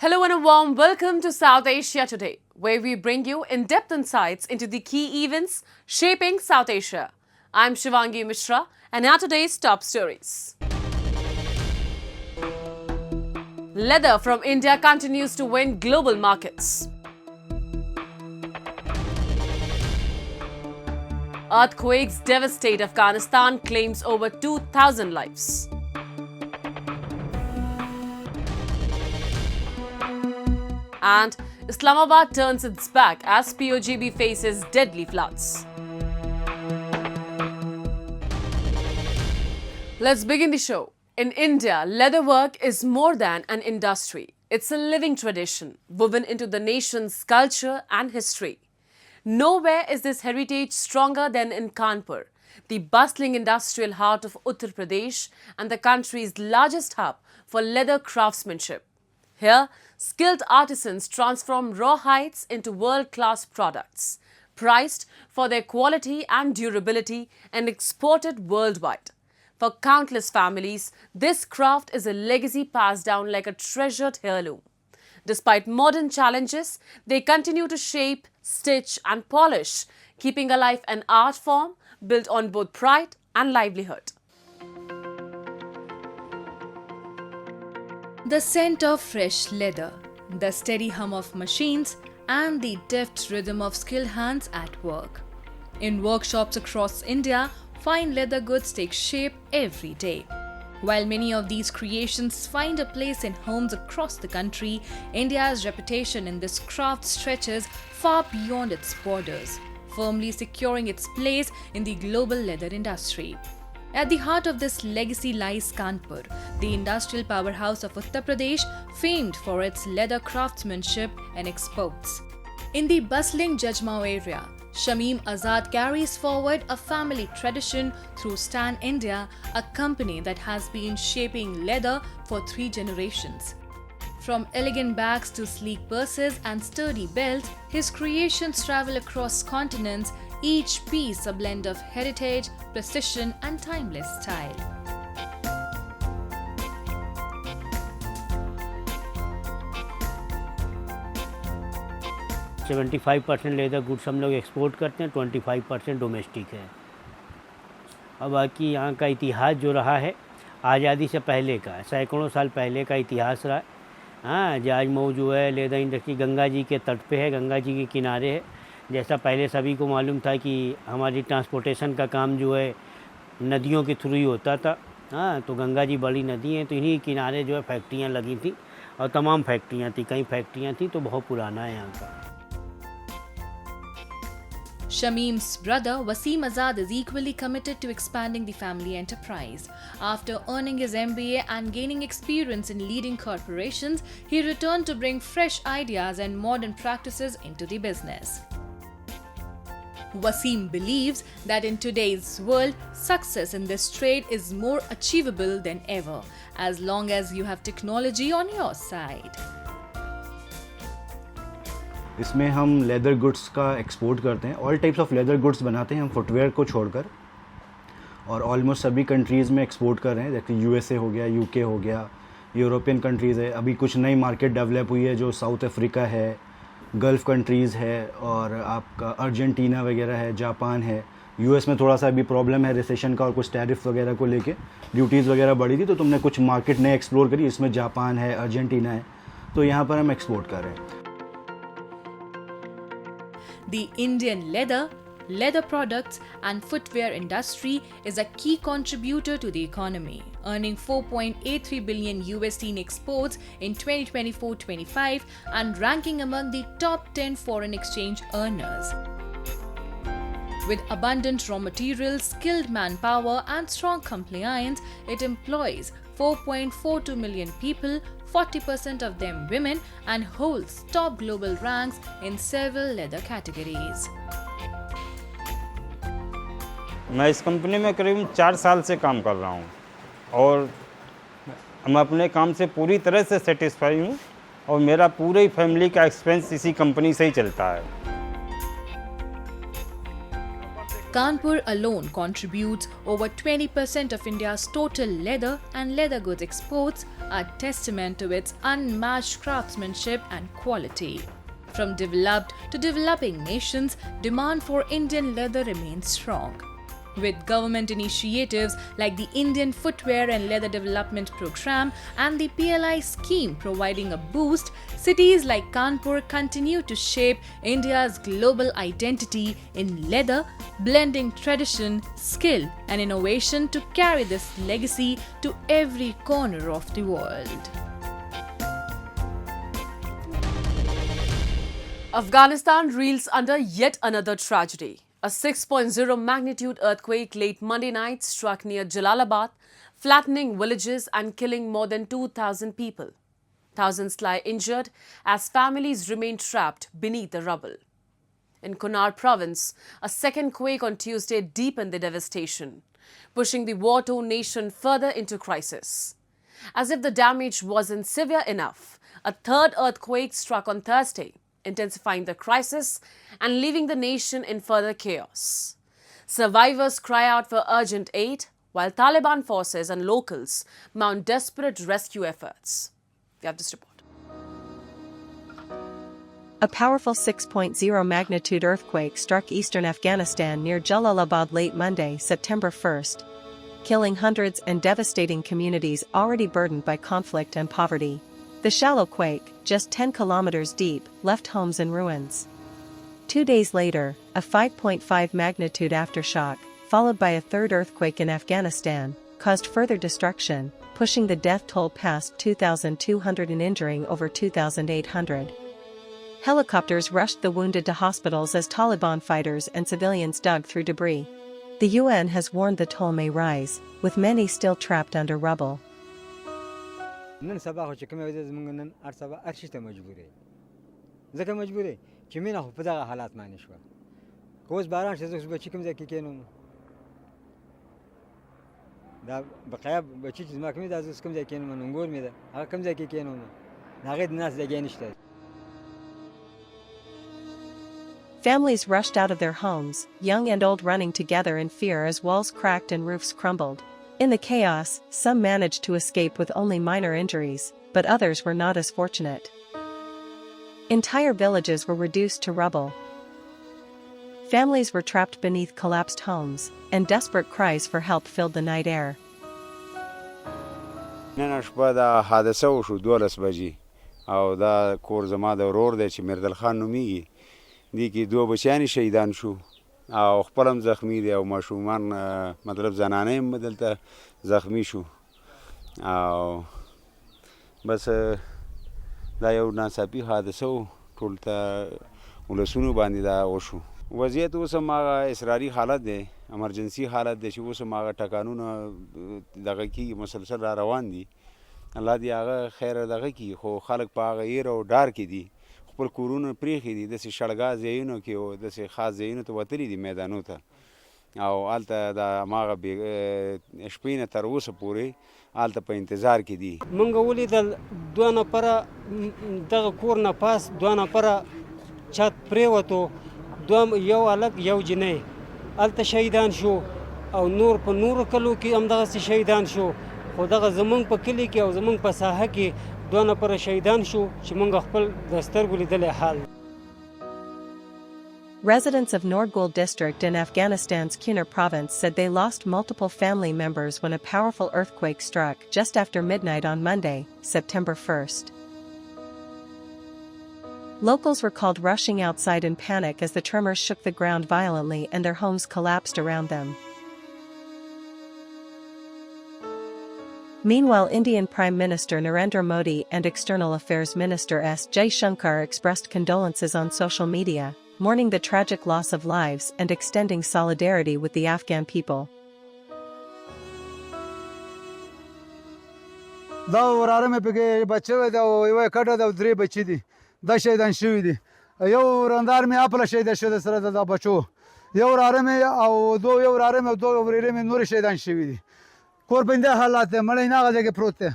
Hello and a warm welcome to South Asia Today, where we bring you in-depth insights into the key events shaping South Asia. I'm Shivangi Mishra and are today's top stories. Leather from India continues to win global markets. Earthquakes devastate Afghanistan, claims over 2,000 lives. And Islamabad turns its back as POGB faces deadly floods. Let's begin the show. In India, leatherwork is more than an industry. It's a living tradition woven into the nation's culture and history. Nowhere is this heritage stronger than in Kanpur, the bustling industrial heart of Uttar Pradesh and the country's largest hub for leather craftsmanship. Here, skilled artisans transform raw hides into world-class products, priced for their quality and durability and exported worldwide. For countless families, this craft is a legacy passed down like a treasured heirloom. Despite modern challenges, they continue to shape, stitch and polish, keeping alive an art form built on both pride and livelihood. The scent of fresh leather, the steady hum of machines, and the deft rhythm of skilled hands at work. In workshops across India, fine leather goods take shape every day. While many of these creations find a place in homes across the country, India's reputation in this craft stretches far beyond its borders, firmly securing its place in the global leather industry. At the heart of this legacy lies Kanpur, the industrial powerhouse of Uttar Pradesh, famed for its leather craftsmanship and exports. In the bustling Jajmao area, Shamim Azad carries forward a family tradition through Stan India, a company that has been shaping leather for 3 generations. From elegant bags to sleek purses and sturdy belts, his creations travel across continents, each piece a blend of heritage, precision and timeless style. $75% leather goods हम लोग export करते हैं, 25% domestic है। अब बाकी यहाँ का इतिहास जो रहा है आज़ादी से पहले का, सैकड़ों साल पहले का इतिहास रहा है। हाँ, जाजमऊ जो है लेदर इंडस्ट्री गंगा जी के तट पे है, गंगा जी के किनारे है। जैसा पहले सभी को मालूम था कि हमारी ट्रांसपोर्टेशन का काम जो है नदियों के थ्रू ही होता था। हाँ, तो गंगा जी बड़ी नदी है, तो इन्हीं किनारे जो है फैक्ट्रियाँ लगी थी और तमाम फैक्ट्रियाँ थी, कई फैक्ट्रियाँ थी, तो बहुत पुराना है यहाँ का। Shamim's brother Wasim Azad is equally committed to expanding the family enterprise. After earning his MBA and gaining experience in leading corporations, he returned to bring fresh ideas and modern practices into the business. Wasim believes that in today's world, success in this trade is more achievable than ever, as long as you have technology on your side. इसमें हम leather goods का export करते हैं, all types of leather goods बनाते हैं हम footwear को छोड़कर, और ऑलमोस्ट सभी कंट्रीज़ में एक्सपोर्ट कर रहे हैं, जैसे यूएसए हो गया, यूके हो गया, यूरोपियन कंट्रीज़ है। अभी कुछ नई मार्केट डेवलप हुई है जो साउथ अफ्रीका है, गल्फ़ कंट्रीज़ है, और आपका अर्जेंटीना वगैरह है, जापान है। यूएस में थोड़ा सा अभी प्रॉब्लम है रिसेशन का और कुछ टैरिफ वगैरह को लेके ड्यूटीज़ वगैरह बढ़ी थी, तो तुमने कुछ मार्केट नए एक्सप्लोर करी, इसमें जापान है, अर्जेंटीना है, तो यहाँ पर हम एक्सपोर्ट कर रहे हैं। The Indian leather products and footwear industry is a key contributor to the economy, earning $4.83 billion in exports in 2024-25 and ranking among the top 10 foreign exchange earners. With abundant raw materials, skilled manpower and strong compliance, it employs 4.42 million people, 40% of them women, and holds top global ranks in several leather categories. मैं इस company में करीब 4 साल से काम कर रहा हूँ और मैं अपने काम से पूरी तरह से सेटिस्फाई हूँ और मेरा पूरे फैमिली का एक्सपेंस इसी कंपनी से ही चलता है। Kanpur alone contributes over 20% of India's total leather and leather goods exports, a testament to its unmatched craftsmanship and quality. From developed to developing nations, demand for Indian leather remains strong. With government initiatives like the Indian Footwear and Leather Development Program and the PLI scheme providing a boost, cities like Kanpur continue to shape India's global identity in leather, blending tradition, skill, and innovation to carry this legacy to every corner of the world. Afghanistan reels under yet another tragedy. A 6.0 magnitude earthquake late Monday night struck near Jalalabad, flattening villages and killing more than 2,000 people. Thousands lie injured as families remain trapped beneath the rubble. In Kunar province, a second quake on Tuesday deepened the devastation, pushing the war-torn nation further into crisis. As if the damage wasn't severe enough, a third earthquake struck on Thursday, intensifying the crisis and leaving the nation in further chaos. Survivors cry out for urgent aid, while Taliban forces and locals mount desperate rescue efforts. We have this report. A powerful 6.0 magnitude earthquake struck eastern Afghanistan near Jalalabad late Monday, September 1st, killing hundreds and devastating communities already burdened by conflict and poverty. The shallow quake, just 10 kilometers deep, left homes in ruins. 2 days later, a 5.5 magnitude aftershock, followed by a third earthquake in Afghanistan, caused further destruction, pushing the death toll past 2,200 and injuring over 2,800. Helicopters rushed the wounded to hospitals as Taliban fighters and civilians dug through debris. The UN has warned the toll may rise, with many still trapped under rubble. نن سبا خو چې کومه وجه زمونږ نن هر سبا هر شي ته مجبورې ځکه مجبورې چې مینه خو په دغه حالات باندې شوه که اوس باران شي زه بچي کوم ځای کې کښېنم دا بقایا بچي چې زما کوم دا زه کوم ځای کښېنم ننګور مې ده هغه کوم ځای کې کښېنم د هغې د ناست ځای نشته. Families rushed out of their homes, young and old running together in fear as walls cracked and roofs crumbled. In the chaos, some managed to escape with only minor injuries, but others were not as fortunate. Entire villages were reduced to rubble. Families were trapped beneath collapsed homes, and desperate cries for help filled the night air. نن شپه دا حادثه وشو 12 بجې او دا کور زما د ورور دی چې میردل خان نومیږي دې کې 2 بچیان شهیدان شو او خپل هم زخمی دی او ماشومان مطلب زنانه هم دلته زخمی شو او بس دا یو ناڅاپي حادثه و ټول ته ولسونو باندې دا وشو. وضعیت اوس هم هغه اضطراري حالت دی امرجنسي حالت دی چې اوس هم هغه ټکانونه دغه کېږي مسلسل را روان دي. الله دې هغه خیر دغه کړي خو خلک په هغه ویر او ډار کې دي خپل کورونه پرېښي دي داسې شړګا ځایونو کې او داسې خاص ځایونو ته وتلي دي میدانو ته او هلته د هماغه شپې نه تر اوسه پورې هلته په انتظار کې دي. موږ ولیدل 2 نفره دغه کور نه پاس 2 نفره چت پرېوتو یو هلک یو جنۍ هلته شهیدان شو او نور په نورو کلو کې همدغسې شهیدان شو خو دغه زمونږ په کلي کې او زمونږ په ساحه کې 2 نفره شهیدان شو چې موږ خپل د سترګو لیدلی حال. Residents of Norgul district in Afghanistan's Kunar province said they lost multiple family members when a powerful earthquake struck just after midnight on Monday, September 1st. Locals were called rushing outside in panic as the tremors shook the ground violently and their homes collapsed around them. Meanwhile, Indian Prime Minister Narendra Modi and External Affairs Minister S. Jaishankar expressed condolences on social media, mourning the tragic loss of lives and extending solidarity with the Afghan people. دا وراره مې پکې بچی دی او یوه کډه ده او 3 بچي دي دا شهیدان شوي دي. یو ورندار مې اپله شهیده شوی دی سره د بچو یو وراره مې او یو وراره مې او 2 ورېرې مې نورې شهیدان شوي دي. کور په همدې حالات دی مړی نه هغه ځای کې پروت دی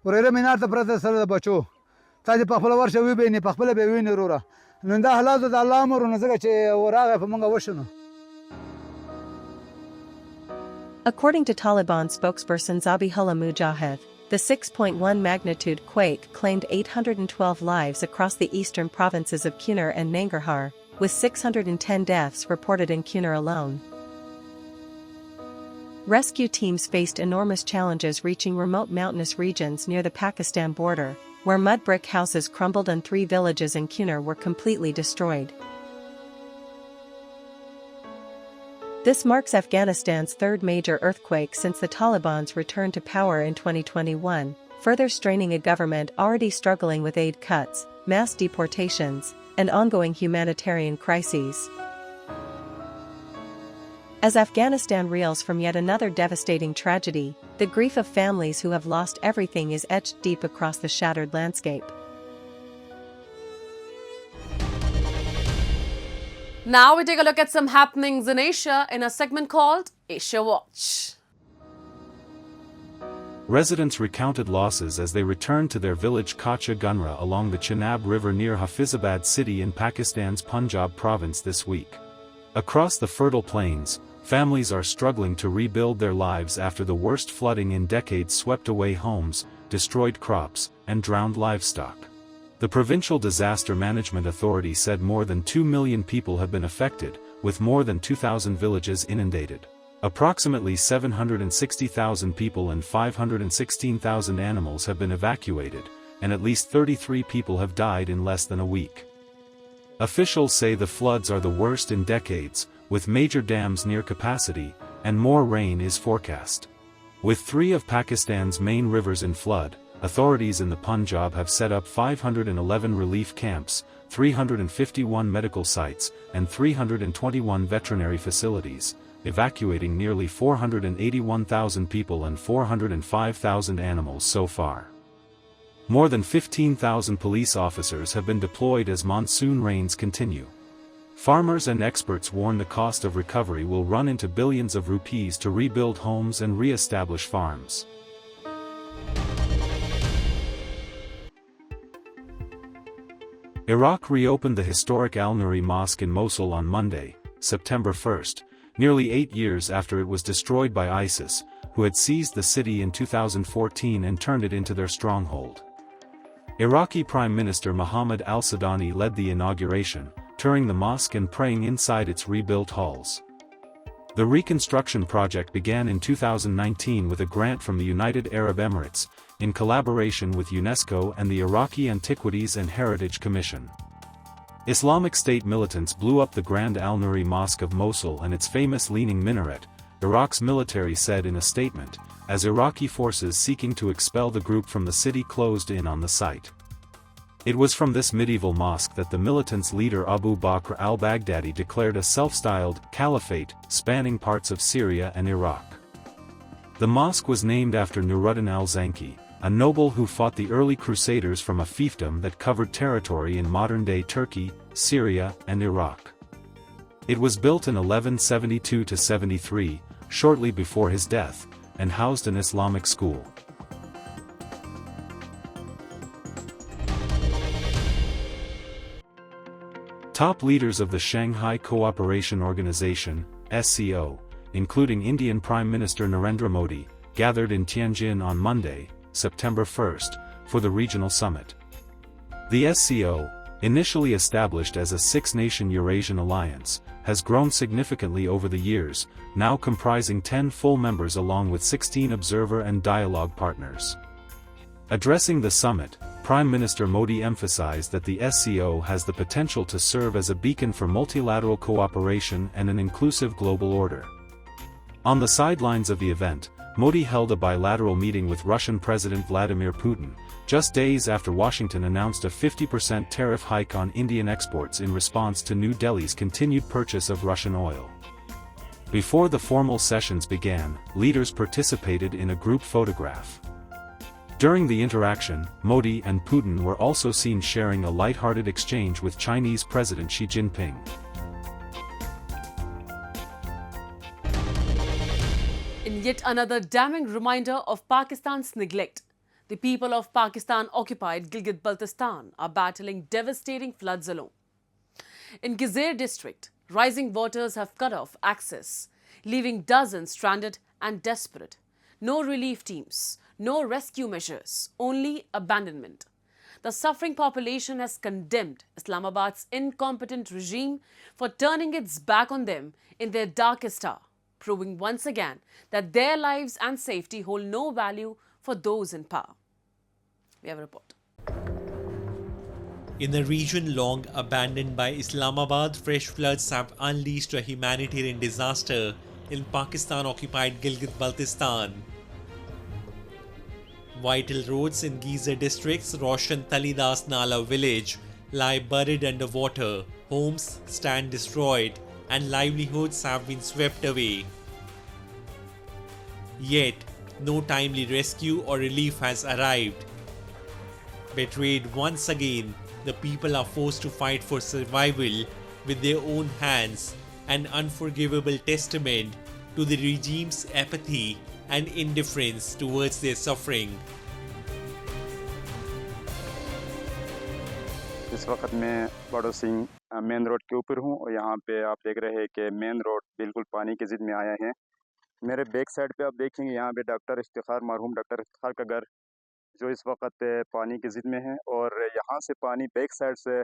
ورېره مې نارته پرته سره د بچو تا چې په خپله ورشه وبینې په خپله به یې وینې وروره نو دا حالاتو د الله امر نو ځکه چې راغی په موږ وشو نو. According to Taliban spokesperson Zabihullah Mujahid, The 6.1 magnitude quake claimed 812 lives across the eastern provinces of Kunar and Nangarhar, with 610 deaths reported in Kunar alone. Rescue teams faced enormous challenges reaching remote mountainous regions near the Pakistan border, where mud brick houses crumbled and 3 villages in Kunar were completely destroyed. This marks Afghanistan's third major earthquake since the Taliban's return to power in 2021, further straining a government already struggling with aid cuts, mass deportations, and ongoing humanitarian crises. As Afghanistan reels from yet another devastating tragedy, the grief of families who have lost everything is etched deep across the shattered landscape. Now we take a look at some happenings in Asia in a segment called Asia Watch. Residents recounted losses as they returned to their village Kacha Gunra along the Chenab River near Hafizabad city in Pakistan's Punjab province this week. Across the fertile plains, families are struggling to rebuild their lives after the worst flooding in decades swept away homes, destroyed crops, and drowned livestock. The Provincial Disaster Management Authority said more than 2 million people have been affected, with more than 2,000 villages inundated. Approximately 760,000 people and 516,000 animals have been evacuated, and at least 33 people have died in less than a week. Officials say the floods are the worst in decades, with major dams near capacity, and more rain is forecast. With 3 of Pakistan's main rivers in flood, authorities in the Punjab have set up 511 relief camps, 351 medical sites, and 321 veterinary facilities, evacuating nearly 481,000 people and 405,000 animals so far. More than 15,000 police officers have been deployed as monsoon rains continue. Farmers and experts warn the cost of recovery will run into billions of rupees to rebuild homes and re-establish farms. Iraq reopened the historic Al-Nuri Mosque in Mosul on Monday, September 1st, nearly 8 years after it was destroyed by ISIS, who had seized the city in 2014 and turned it into their stronghold. Iraqi Prime Minister Mohammed al-Sudani led the inauguration, touring the mosque and praying inside its rebuilt halls. The reconstruction project began in 2019 with a grant from the United Arab Emirates, in collaboration with UNESCO and the Iraqi Antiquities and Heritage Commission. Islamic State militants blew up the Grand Al-Nuri Mosque of Mosul and its famous leaning minaret, Iraq's military said in a statement, as Iraqi forces seeking to expel the group from the city closed in on the site. It was from this medieval mosque that the militants' leader Abu Bakr al-Baghdadi declared a self-styled caliphate spanning parts of Syria and Iraq. The mosque was named after Nuruddin al-Zanki, a noble who fought the early crusaders from a fiefdom that covered territory in modern-day Turkey, Syria, and Iraq. It was built in 1172–73, shortly before his death, and housed an Islamic school. Top leaders of the Shanghai Cooperation Organization, SCO, including Indian Prime Minister Narendra Modi, gathered in Tianjin on Monday, September 1st, for the regional summit. The SCO, initially established as a six-nation Eurasian alliance, has grown significantly over the years, now comprising 10 full members along with 16 observer and dialogue partners. Addressing the summit, Prime Minister Modi emphasized that the SCO has the potential to serve as a beacon for multilateral cooperation and an inclusive global order. On the sidelines of the event, Modi held a bilateral meeting with Russian President Vladimir Putin, just days after Washington announced a 50% tariff hike on Indian exports in response to New Delhi's continued purchase of Russian oil. Before the formal sessions began, leaders participated in a group photograph. During the interaction, Modi and Putin were also seen sharing a light-hearted exchange with Chinese President Xi Jinping. In yet another damning reminder of Pakistan's neglect, the people of Pakistan-occupied Gilgit-Baltistan are battling devastating floods alone. In Gizir district, rising waters have cut off access, leaving dozens stranded and desperate. No relief teams, No rescue measures, only abandonment. The suffering population has condemned Islamabad's incompetent regime for turning its back on them in their darkest hour, proving once again that their lives and safety hold no value for those in power. We have a report. In a region long abandoned by Islamabad, fresh floods have unleashed a humanitarian disaster in Pakistan-occupied Gilgit-Baltistan. Vital roads in Gezer district's Roshan Talidas Nala village lie buried underwater, homes stand destroyed, and livelihoods have been swept away. Yet, no timely rescue or relief has arrived. Betrayed once again, the people are forced to fight for survival with their own hands, an unforgivable testament to the regime's apathy and indifference towards their suffering. इस वक्त मैं बड़ो Singh main road के ऊपर हूँ और यहाँ पे आप देख रहे हैं कि मेन रोड बिल्कुल पानी की ज़िद में आया है। मेरे बैक साइड पे आप देखेंगे यहाँ पे डॉक्टर इफ्तिखार मरहूम डॉक्टर इफ्तिखार का घर जो इस वक्त पानी की ज़िद में है और यहाँ से पानी बैक साइड से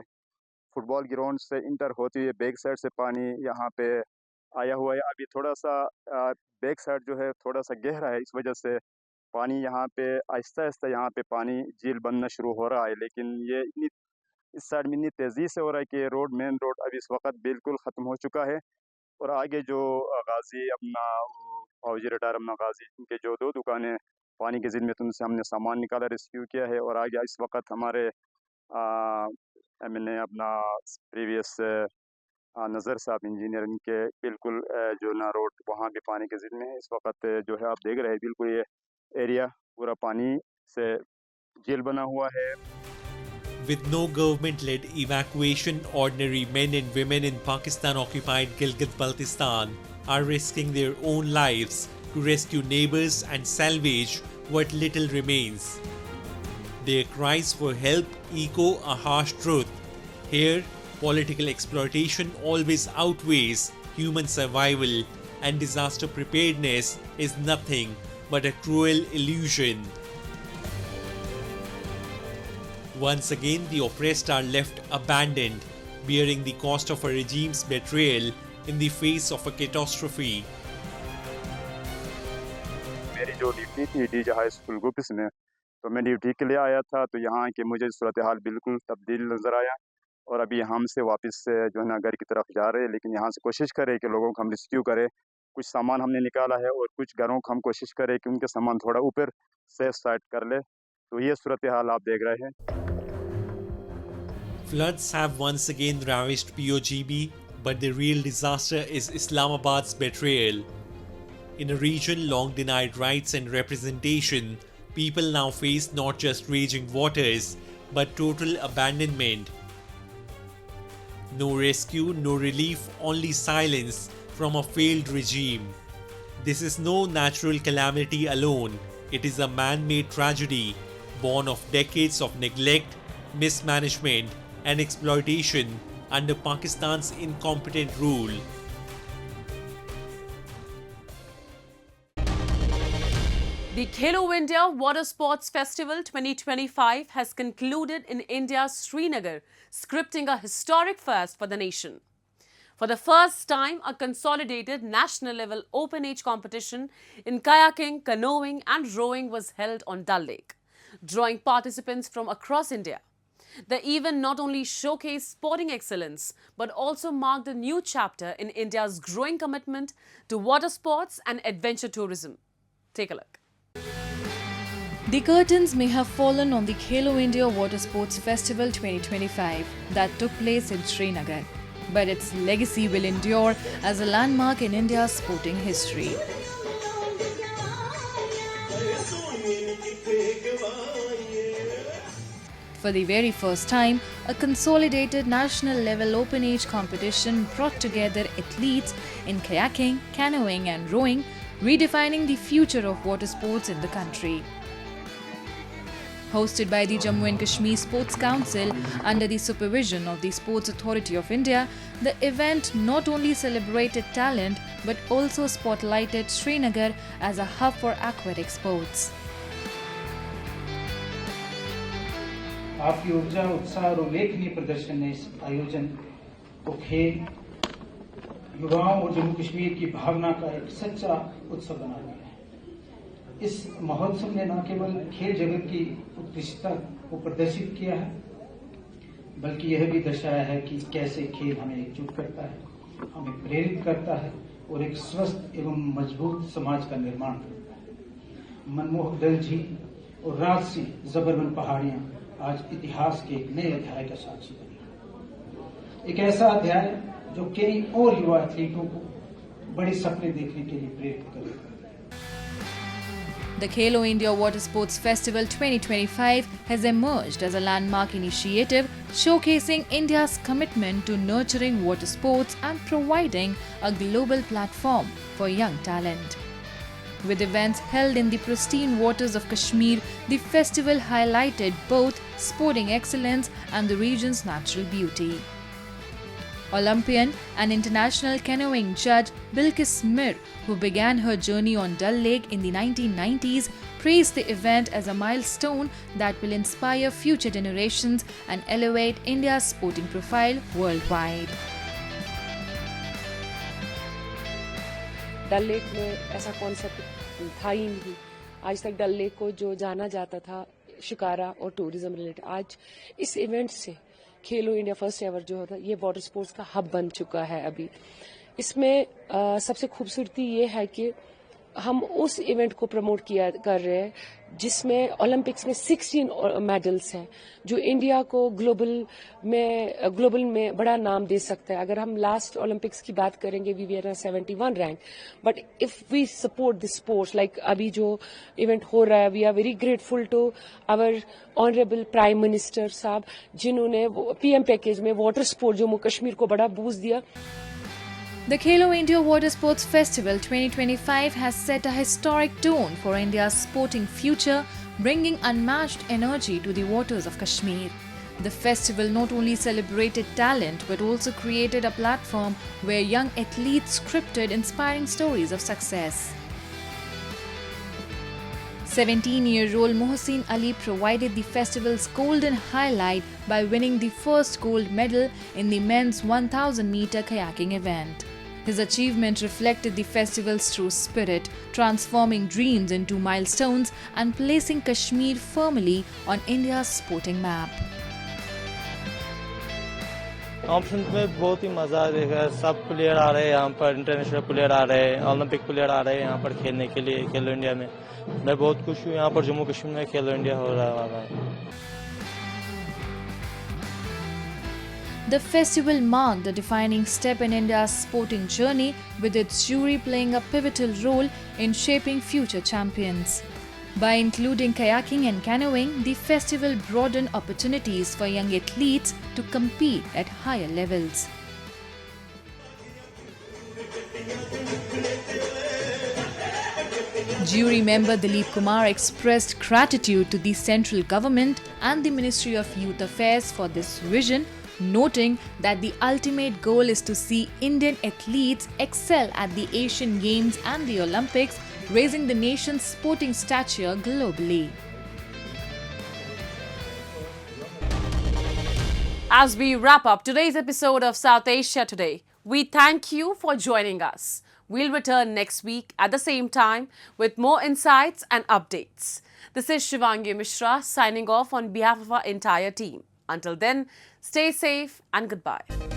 फुटबॉल ग्राउंड से इंटर होती हुई बैक साइड से पानी यहाँ पे आया हुआ है। अभी थोड़ा सा बैक साइड जो है थोड़ा सा गहरा है, इस वजह से पानी यहाँ पे आहिस्ता आहिस्ता यहाँ पे पानी झील बनना शुरू हो रहा है, लेकिन ये इस साइड में इतनी तेज़ी से हो रहा है कि मेन रोड अभी इस वक्त बिल्कुल ख़त्म हो चुका है। और आगे जो गाजी अपना फौजी रिटायर अपना गाजी इनके जो 2 दुकानें पानी की ज़िद में, तो उनसे हमने सामान निकाला, रेस्क्यू किया है। और आगे इस वक्त हमारे मैंने अपना प्रीवियस नज़र साहब इंजीनियर इनके बिल्कुल जो ना रोड वहाँ भी पानी की ज़िद में है। इस वक्त जो है आप देख रहे हैं बिल्कुल ये एरिया पूरा पानी से झील बना हुआ है। With no government-led evacuation, ordinary men and women in Pakistan-occupied Gilgit-Baltistan are risking their own lives to rescue neighbors and salvage what little remains. Their cries for help echo a harsh truth. Here, political exploitation always outweighs human survival, and disaster preparedness is nothing but a cruel illusion. Once again, the oppressed are left abandoned, bearing the cost of a regime's betrayal in the face of a catastrophe. मेरी जो duty थी D high school गुप्स में, तो मैं duty के लिए आया था, तो यहाँ के मुझे सूरत हाल बिल्कुल तब्दील नज़र आया। और अभी हम से वापस जो है ना घर की तरफ जा रहे हैं, लेकिन यहाँ से कोशिश करें कि लोगों को हम रेस्क्यू करें। कुछ सामान हमने निकाला है और कुछ घरों को हम कोशिश करें कि उनके सामान थोड़ा ऊपर सेफ साइड कर ले। तो ये सूरत हाल आप देख रहे हैं। Floods have once again ravaged POGB, but the real disaster is Islamabad's betrayal. In a region long denied rights and representation, people now face not just raging waters, but total abandonment. No rescue, no relief, only silence from a failed regime. This is no natural calamity alone. It is a man-made tragedy, born of decades of neglect, mismanagement, and exploitation under Pakistan's incompetent rule. The Khelo India Water Sports Festival 2025 has concluded in India's Srinagar, scripting a historic first for the nation. For the first time, a consolidated national-level open-age competition in kayaking, canoeing and rowing was held on Dal Lake, drawing participants from across India. The event not only showcased sporting excellence, but also marked a new chapter in India's growing commitment to water sports and adventure tourism. Take a look. The curtains may have fallen on the Khelo India Water Sports Festival 2025 that took place in Srinagar, but its legacy will endure as a landmark in India's sporting history. For the very first time, a consolidated national-level open-age competition brought together athletes in kayaking, canoeing and rowing, redefining the future of water sports in the country. Hosted by the Jammu and Kashmir Sports Council under the supervision of the Sports Authority of India, the event not only celebrated talent but also spotlighted Srinagar as a hub for aquatic sports. आपकी ऊर्जा, उत्साह और उल्लेखनीय प्रदर्शन ने इस आयोजन को खेल, युवाओं और जम्मू कश्मीर की भावना का एक सच्चा उत्सव बना दिया है। इस महोत्सव ने न केवल खेल जगत की उत्कृष्टता को प्रदर्शित किया है, बल्कि यह भी दर्शाया है कि कैसे खेल हमें एकजुट करता है, हमें प्रेरित करता है और एक स्वस्थ एवं मजबूत समाज का निर्माण करता है। मनमोहक डल झील और राजसी जबरवन पहाड़ियां आज इतिहास के एक नए अध्याय का साक्षी बनी। एक ऐसा अध्याय जो कई और युवा एथलीटों को बड़े सपने देखने के लिए प्रेरित करेगा। The Khelo India Water Sports Festival 2025 has emerged as a landmark initiative showcasing India's commitment to nurturing water sports and providing a global platform for young talent. With events held in the pristine waters of Kashmir, the festival highlighted both sporting excellence and the region's natural beauty. Olympian and international canoeing judge Bilkis Mir, who began her journey on Dal Lake in the 1990s, praised the event as a milestone that will inspire future generations and elevate India's sporting profile worldwide. Dull lake में ऐसा concept था ही नहीं। आज तक डल lake को जो जाना जाता था शिकारा और टूरिज्म रिलेटेड, आज इस इवेंट से खेलो इंडिया फर्स्ट एवर जो होता है ये वाटर स्पोर्ट्स का हब बन चुका है। अभी इसमें सबसे खूबसूरती ये है कि हम उस इवेंट को प्रमोट कर रहे हैं जिसमें ओलंपिक्स में 16 मेडल्स हैं, जो इंडिया को ग्लोबल में बड़ा नाम दे सकता है। अगर हम लास्ट ओलंपिक्स की बात करेंगे, we were 71 rank, but if we support the sports like अभी जो इवेंट हो रहा है, we are very grateful to our honourable prime minister साहब, जिन्होंने पीएम पैकेज में वाटर स्पोर्ट जम्मू कश्मीर को बड़ा बूस्ट दिया। The Khelo India Water Sports Festival 2025 has set a historic tone for India's sporting future, bringing unmatched energy to the waters of Kashmir. The festival not only celebrated talent but also created a platform where young athletes scripted inspiring stories of success. 17-year-old Mohsin Ali provided the festival's golden highlight by winning the first gold medal in the men's 1,000-meter kayaking event. His achievement reflected the festival's true spirit, transforming dreams into milestones and placing Kashmir firmly on India's sporting map. Option में बहुत ही मज़ा आएगा। सब player आ रहे हैं यहाँ पर, international player आ रहे हैं, ओलंपिक प्लेयर आ रहे हैं यहाँ पर खेलने के लिए खेलो इंडिया में। मैं बहुत खुश हूँ यहाँ पर जम्मू कश्मीर में खेलो इंडिया हो रहा है। The festival marked a defining step in India's sporting journey, with its jury playing a pivotal role in shaping future champions. By including kayaking and canoeing, the festival broadened opportunities for young athletes to compete at higher levels. Jury member Dilip Kumar expressed gratitude to the central government and the Ministry of Youth Affairs for this vision, noting that the ultimate goal is to see Indian athletes excel at the Asian Games and the Olympics, raising the nation's sporting stature globally. As we wrap up today's episode of South Asia Today, we thank you for joining us. We'll return next week at the same time with more insights and updates. This is Shivangi Mishra signing off on behalf of our entire team. Until then, stay safe and goodbye.